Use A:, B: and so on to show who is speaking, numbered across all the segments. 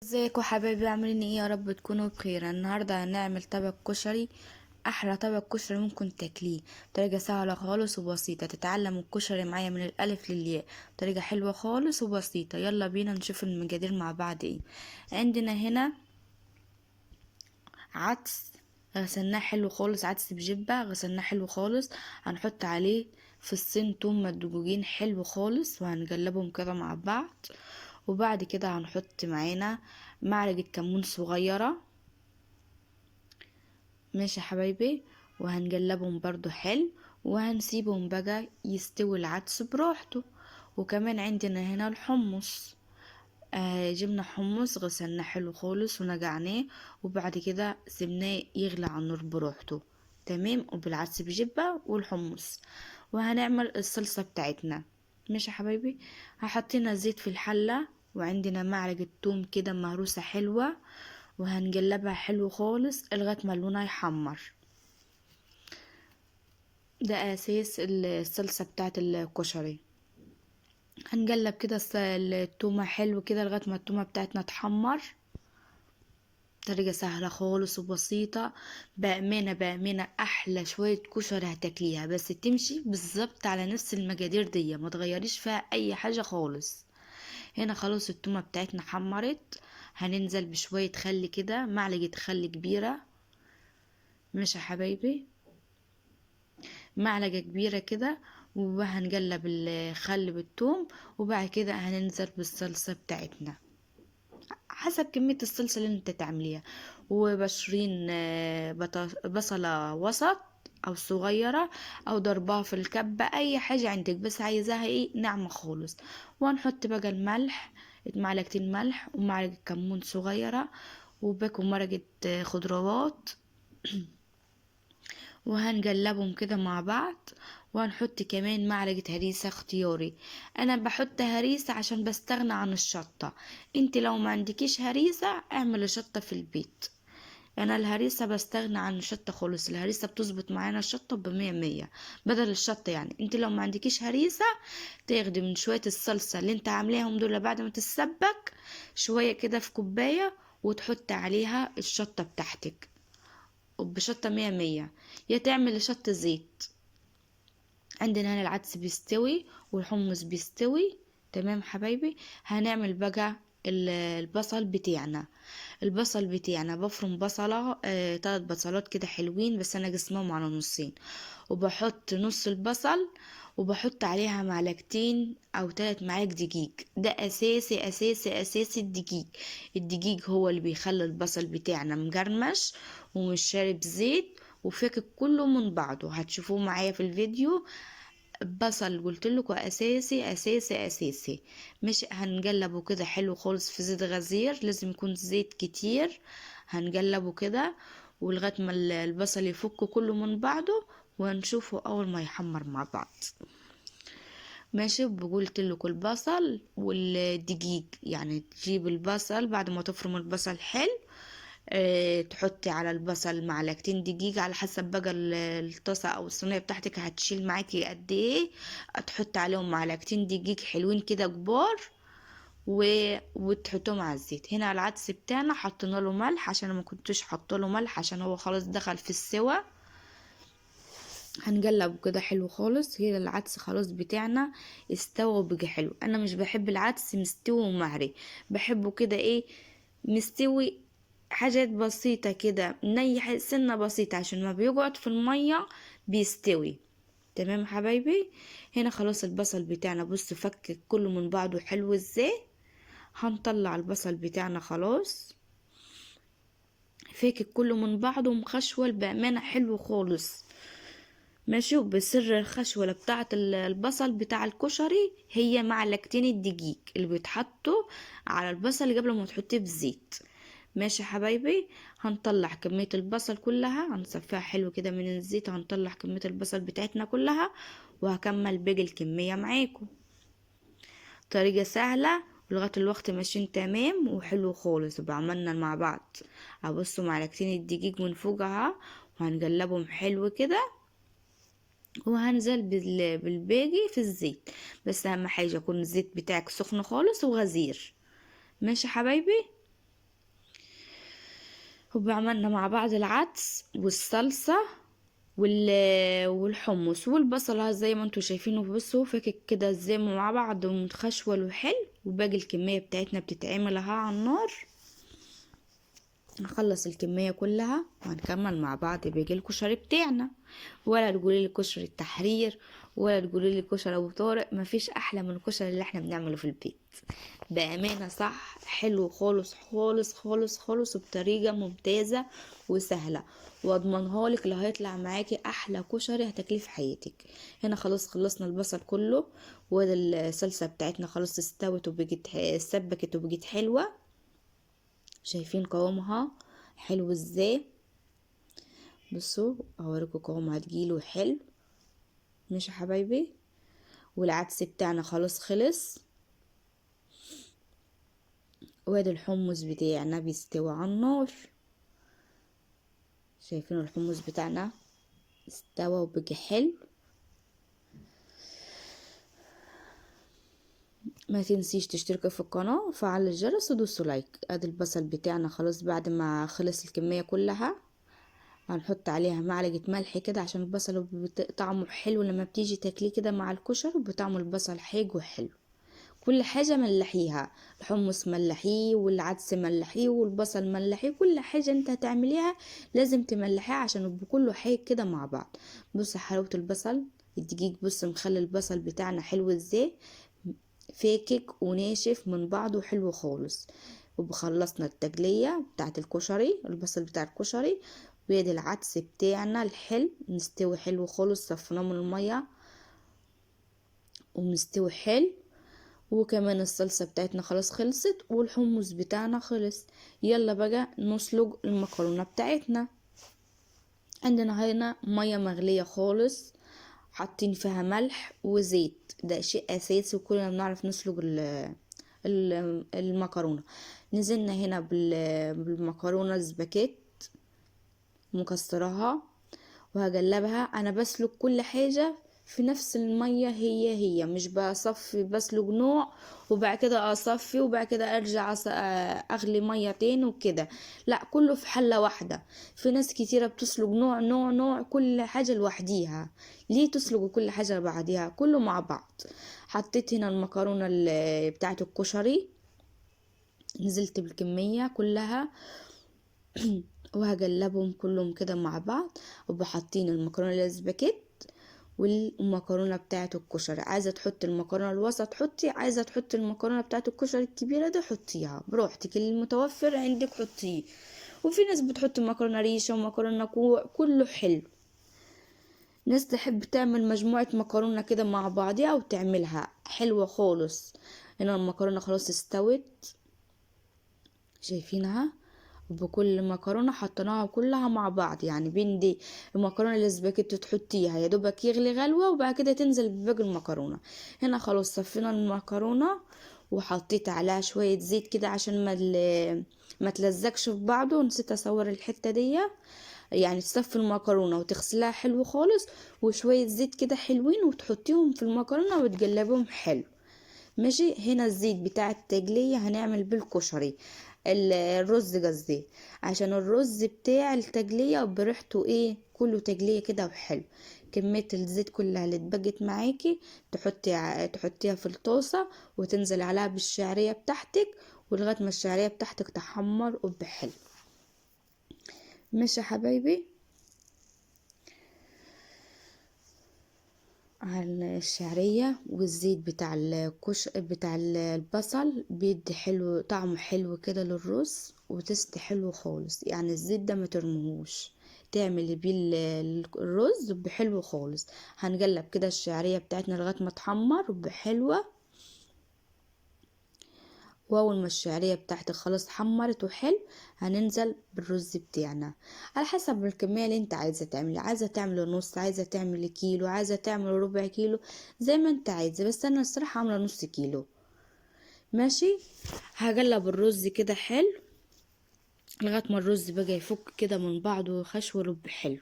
A: ازيكم حبايبي، عاملين ايه؟ يا رب تكونوا بخير. النهارده هنعمل طبق كشري، احلى طبق كشري ممكن تاكليه. طريقه سهله خالص وبسيطه، تتعلم الكشري معايا من الالف للياء. طريقه حلوه خالص وبسيطه. يلا بينا نشوف المقادير مع بعض ايه. عندنا هنا عدس غسلناه حلو خالص، عدس بجبة غسلناه حلو خالص. هنحط عليه فصين توم مدجوجين حلو خالص، وهنقلبهم كده مع بعض. وبعد كده هنحط معانا معلقة كمون صغيرة. ماشي يا حبايبي، وهنقلبهم برضو حلو، وهنسيبهم بقى يستوي العدس براحته. وكمان عندنا هنا الحمص. جبنا حمص غسلناه حلو خالص ونقعناه، وبعد كده سيبناه يغلي على النار براحته. تمام، وبالعدس بجبة والحمص. وهنعمل الصلصة بتاعتنا. ماشي يا حبايبي، هحطينا زيت في الحلة، وعندنا معلقة توم كده مهروسة حلوة، وهنقلبها حلو خالص لغاية ما لونها يحمر. ده اساس الصلصة بتاعت الكشري. هنقلب كده التومة حلو كده لغاية ما التومة بتاعتنا تحمر. طريقة سهلة خالص وبسيطة. بأمانة بأمانة أحلى شوية كشري هتاكليها، بس تمشي بالظبط على نفس المقادير دي، ما تغيريش فيها أي حاجة خالص. هنا خلاص التومة بتاعتنا حمرت. هننزل بشوية خل كده، معلقة خل كبيرة. ماشي يا حبايبي، معلقة كبيرة كده. وهنقلب الخل بالثوم، وبعد كده هننزل بالصلصة بتاعتنا حسب كمية الصلصة اللي انت تعمليها. وبشرين بصلة وسط او صغيرة، او ضربها في الكبة، اي حاجة عندك بس عايزاها ايه ناعمة خالص. وهنحط بقى الملح، معلقتين ملح ومعلقة كمون صغيرة، وباكو مرقة خضروات. وهنقلبهم كده مع بعض. وهنحط كمان معلقة هريسة اختياري. انا بحط هريسة عشان بستغنى عن الشطة. انت لو ما عندكيش هريسة اعملي شطة في البيت. انا الهريسة بستغنى عن الشطة خالص، الهريسة بتظبط معانا الشطة بمية مية بدل الشطة. يعني انت لو ما عندكيش هريسة، تاخدي من شوية الصلصة اللي انت عاملاهم دول بعد ما تتسبك شوية كده في كوباية، وتحط عليها الشطة بتاعتك وبشطة مية مية. يا تعمل شطة زيت. عندنا هنا العدس بيستوي والحمص بيستوي. تمام حبايبي، هنعمل بقى البصل بتاعنا. البصل بتاعنا بفرم بصلة، 3 بصلات كده حلوين، بس انا قسمهم على نصين. وبحط نص البصل، وبحط عليها معلقتين او 3 معالق دقيق. ده اساسي اساسي اساسي الدقيق. الدقيق هو اللي بيخلي البصل بتاعنا مقرمش ومش شارب زيت وفاكك كله من بعضه. هتشوفوه معايا في الفيديو. بصل قلتلكوا اساسي اساسي اساسي. مش هنقلبه كده حلو خالص في زيت غزير، لازم يكون زيت كتير. هنقلبه كده ولغايه ما البصل يفك كله من بعضه، وهنشوفه اول ما يحمر مع بعض. ماشي، بقولت لكم البصل والدقيق. يعني تجيب البصل بعد ما تفرم البصل حلو، تحطي على البصل معلقتين دقيق على حسب بقى الطاسة او الصينية بتاعتك هتشيل معاكي قد ايه. تحطي عليهم معلقتين دقيق حلوين كده كبار، وتحطهم على الزيت. هنا العدس بتاعنا حطينا له ملح عشان ما كنتش حاطه له ملح عشان هو خلاص دخل في السوا. هنقلب كده حلو خالص. كده العدس خلاص بتاعنا استوى وبقى حلو. انا مش بحب العدس مستوي ومهري، بحبه كده ايه، مستوي حاجات بسيطة كده، ني سنة بسيطة عشان ما بيقعد في المية بيستوي. تمام حبايبي، هنا خلاص البصل بتاعنا بص فك كله من بعضه حلو ازاي. هنطلع البصل بتاعنا خلاص فاكك كله من بعضه مخشول بأمانة حلو خالص. ماشي، وبسر الخشولة بتاعة البصل بتاع الكشري هي معلقتين الدقيق اللي بيتحطوا على البصل قبل ما تحطيه بالزيت. ماشي حبايبي، هنطلع كمية البصل كلها، هنصفيها حلو كده من الزيت، هنطلع كمية البصل بتاعتنا كلها، وهكمل باقي الكمية معاكم. طريقة سهلة ولغاية الوقت ماشيين تمام وحلو خالص وبعملنا مع بعض. ابصوا معلقتين الدقيق من فوقها، وهنقلبهم حلو كده، وهنزل بالباقي في الزيت. بس اهم حاجة يكون الزيت بتاعك سخن خالص وغزير. ماشي حبايبي، وعملنا مع بعض العدس والصلصة والحمص والبصلة زي ما انتوا شايفينه. بصوا فكك كده ازاي مع بعض ومتخشول وحلو. وباقي الكمية بتاعتنا بتتعمل اهو على النار. نخلص الكمية كلها وهنكمل مع بعض باقي الكشري بتاعنا. ولا تقولي لي كشري التحرير ولا تقولي لي كشري ابو طارق، مفيش احلى من الكشري اللي احنا بنعمله في البيت بامانه. صح، حلو خالص خالص خالص خالص وبطريقه ممتازه وسهله، واضمنها لك لا هيطلع معاكي احلى كشري هتاكليه في حياتك. هنا خلاص خلصنا البصل كله، وده الصلصه بتاعتنا خلاص استوت وبقت سبكت وبقت حلوه. شايفين قوامها حلو ازاي؟ بصوا اوريكم قوامها تقيل وحلو. ماشي يا حبايبي. والعدس بتاعنا خلاص خلص، وادي الحمص بتاعنا بيستوي على النار. شايفين الحمص بتاعنا استوى وبقى حلو. ما تنسيش تشتركي في القناة وفعل الجرس ودوسوا لايك. ادي البصل بتاعنا خلاص بعد ما خلص الكمية كلها. هنحط عليها معلقة ملح كده عشان البصل طعمه حلو لما بتيجي تاكليه كده مع الكشري، بطعم البصل حلو وحلو. كل حاجة ملحيها، الحمص ملحيه والعدس ملحيه والبصل ملحيه، كل حاجة انت هتعمليها لازم تملحيها عشان يبقى كله حي كده مع بعض. بص حلاوة البصل الدقيق، بص مخلي البصل بتاعنا حلو ازاي، فاكك وناشف من بعضه حلو خالص. وبخلصنا التقلية بتاعت الكشري، البصل بتاع الكشري. وادي العدس بتاعنا الحلو مستوي حلو خالص، صفناه من المية ومستوي حلو. وكمان الصلصة بتاعتنا خلاص خلصت والحمص بتاعنا خلص. يلا بقى نسلق المكرونة بتاعتنا. عندنا هنا مية مغلية خالص، حاطين فيها ملح وزيت، ده شيء اساسي وكلنا بنعرف نسلق المكرونة. نزلنا هنا بالمكرونة السباكيت مكسراها وهقلبها. انا بسلق كل حاجة في نفس المية، هي مش بصفي بسلق نوع وبعد كده اصفي وبعد كده ارجع اغلي مية تاني وكده. لا، كله في حلة واحدة. في ناس كتيرة بتسلق نوع نوع نوع كل حاجة لوحديها. ليه تسلقوا كل حاجة بعديها؟ كله مع بعض. حطيت هنا المكرونة بتاعت الكشري، نزلت بالكمية كلها وهقلبهم كلهم كده مع بعض. وبحطين المكرونه الاسباجيت والمكرونه بتاعه الكشري. عايزه تحطي المكرونه الوسط حطي، عايزه تحطي المكرونه بتاعه الكشري الكبيره دي حطيها براحتك، المتوفر عندك حطيه. وفي ناس بتحط مكرونه ريشه ومكرونه كله حلو. ناس تحب تعمل مجموعه مكرونه كده مع بعضها وتعملها حلوه خالص. هنا المكرونه خلاص استوت، شايفينها؟ بكل مكرونه حطيناها كلها مع بعض. يعني بين دي المكرونه الاسباجيتي تحطيها يا دوبك يغلي غلوه وبعد كده تنزل بباقي المكرونه. هنا خلاص صفينا المكرونه وحطيت عليها شويه زيت كده عشان ما تلزقش في بعضه. نسيت اصور الحته دي. يعني تصفي المكرونه وتغسلها حلو خالص وشويه زيت كده حلوين وتحطيهم في المكرونه وتقلبهم حلو. ماشي. هنا الزيت بتاع التجلية هنعمل بالكشري الرز قصدي، عشان الرز بتاع التجلية بريحته ايه كله تجلية كده وحلو. كمية الزيت كلها اللي اتبقت معاكي تحطيها في الطاسة وتنزل عليها بالشعرية بتاعتك ولغاية ما الشعرية بتاعتك تحمر وبحلو. ماشي يا حبايبي. على الشعرية والزيت بتاع بتاع البصل بيدي حلو، طعم حلو كده للرز وتست حلو خالص. يعني الزيت ده ما ترموهوش، تعملي بيه الرز بحلو خالص. هنقلب كده الشعرية بتاعتنا لغاية ما تحمر بحلوة. واول ما الشعريه بتاعتك خلاص حمرت وحلو هننزل بالرز بتاعنا على حسب الكميه اللي انت عايزه تعملي. عايزه تعملي نص، عايزه تعملي كيلو، عايزه تعملي ربع كيلو، زي ما انت عايزه. بس انا الصراحه عامله نص كيلو. ماشي. هقلب الرز كده حلو لغايه ما الرز بقى يفك كده من بعضه وخشوره بحلو.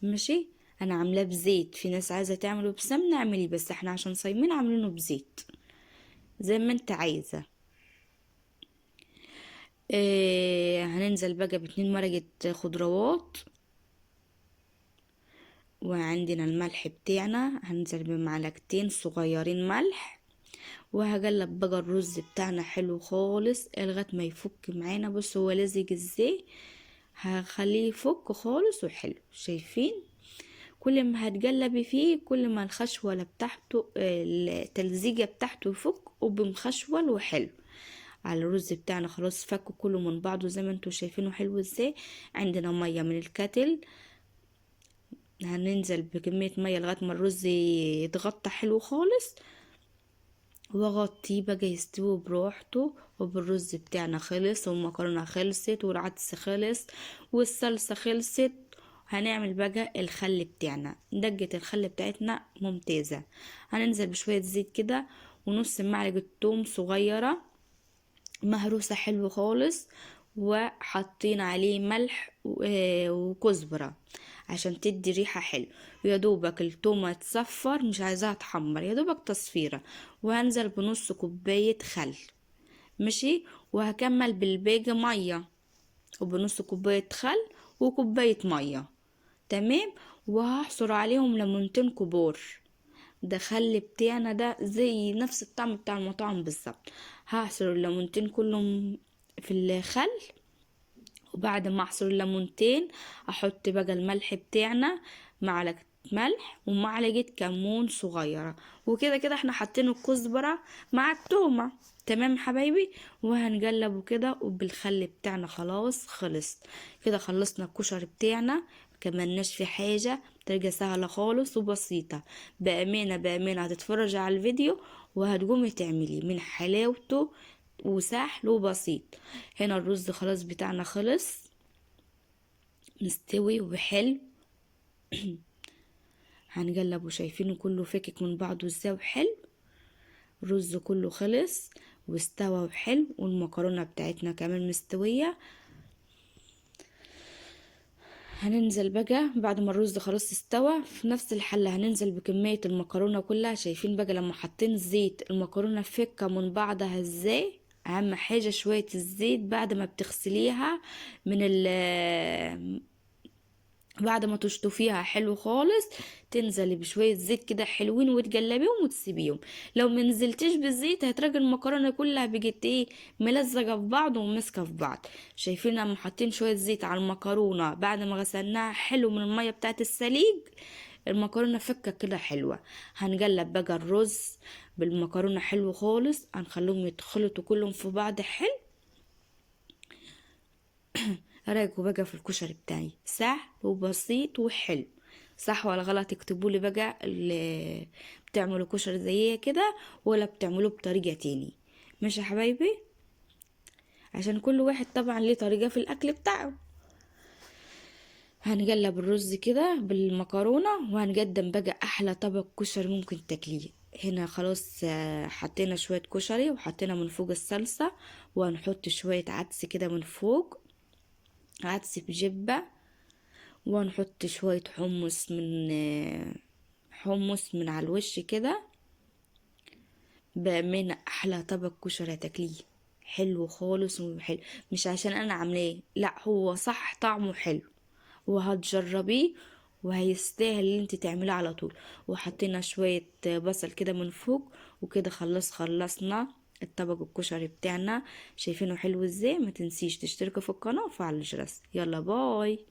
A: ماشي. انا عاملاه بزيت، في ناس عايزه تعمله بسمنه اعملي، بس احنا عشان صايمين عاملينه بزيت زي ما انت عايزه. هننزل بقى ب2 مرقة خضروات، وعندنا الملح بتاعنا هننزل بمعلقتين صغيرين ملح. وهقلب بقى الرز بتاعنا حلو خالص لغايه ما يفك معانا. بص هو لزج ازاي، هخليه يفك خالص وحلو. شايفين؟ كل ما هتقلبي فيه كل ما الخشوله بتاعته التلزيجه بتاعته يفك وبمخشول وحلو. على الرز بتاعنا خلاص فك كله من بعضه زي ما انتوا شايفينه حلو ازاي. عندنا ميه من الكاتل، هننزل بكميه ميه لغايه ما الرز يتغطى حلو خالص، واغطيه بقى يستوي براحته. وبالرز بتاعنا خلص، والمكرونه خلصت، والعدس خلص، والصلصه خلصت. هنعمل بقى الخل بتاعنا. دقة الخل بتاعتنا ممتازة. هننزل بشوية زيت كده، ونص معلقة توم صغيرة مهروسة حلو خالص، وحاطين عليه ملح وكزبرة عشان تدي ريحة حلو. ويا دوبك التومة تصفر، مش عايزاها تحمر، يا دوبك تصفيرة. وهنزل بنص كوباية خل، ماشي. وهكمل بالباقي مية، وبنص كوباية خل وكوباية مية، تمام. وهحصر عليهم ليمونتين كبار. ده خل بتاعنا ده زي نفس الطعم بتاع المطاعم بالظبط. هعصر الليمونتين كلهم في الخل. وبعد ما اعصر الليمونتين احط بقى الملح بتاعنا، معلقه ملح ومعلقه كمون صغيره. وكده كده احنا حاطين الكزبره مع التومه، تمام يا حبايبي. وهنقلبه كده، وبالخل بتاعنا خلاص خلص. كده خلصنا الكشري بتاعنا، مكملناش في حاجه. طريقه سهله خالص وبسيطه. بامانه بامانه هتتفرج على الفيديو وهتقومي تعملي من حلاوته، وسهل وبسيط. هنا الرز خلاص بتاعنا خلص مستوي وحلو. هنقلب وشايفينه كله فكك من بعضه ازاي وحلو. الرز كله خلص واستوى وحلو، والمكرونة بتاعتنا كمان مستوية. هننزل بقى بعد ما الرز خلاص استوى في نفس الحلة، هننزل بكمية المكرونة كلها. شايفين بقى لما حطين زيت المكرونة فكة من بعضها ازاي. اهم حاجة شوية الزيت بعد ما بتغسليها من بعد ما تشطفيها حلو خالص، تنزلي بشوية زيت كده حلوين وتقلبيهم وتسيبيهم. لو منزلتيش بالزيت هتراجع المكرونة كلها بقت ايه، ملزقة في بعض وماسكة في بعض. شايفين لما حاطين شوية زيت على المكرونة بعد ما غسلناها حلو من المية بتاعت السليق، المكرونة فكة كده حلوة. هنقلب بقى الرز بالمكرونة حلو خالص، هنخليهم يتخلطوا كلهم في بعض حلو. رايكوا بقى في الكشري بتاعي سهل وبسيط وحلو، صح ولا غلط؟ اكتبولي بقى اللي بتعملوا كشري زي كده ولا بتعملوه بطريقة تاني. ماشي يا حبايبي؟ عشان كل واحد طبعا ليه طريقة في الاكل بتاعه. هنقلب الرز كده بالمكرونة، وهنقدم بقى احلى طبق كشري ممكن تاكليه. هنا خلاص حطينا شوية كشري وحطينا من فوق الصلصة، وهنحط شوية عدس كده من فوق، عدس بجبة. ونحط شوية حمص من على الوش كده. بأمانة أحلى طبق كشري هتاكليه، حلو خالص وحلو. مش عشان أنا عاملاه، لا هو صح طعمه حلو، وهتجربيه وهيستاهل اللي انت تعمليه على طول. وحطينا شوية بصل كده من فوق. وكده خلصنا الطبق الكشري بتاعنا. شايفينه حلو ازاي؟ ما تنسيش تشتركوا في القناة وفعل الجرس. يلا باي.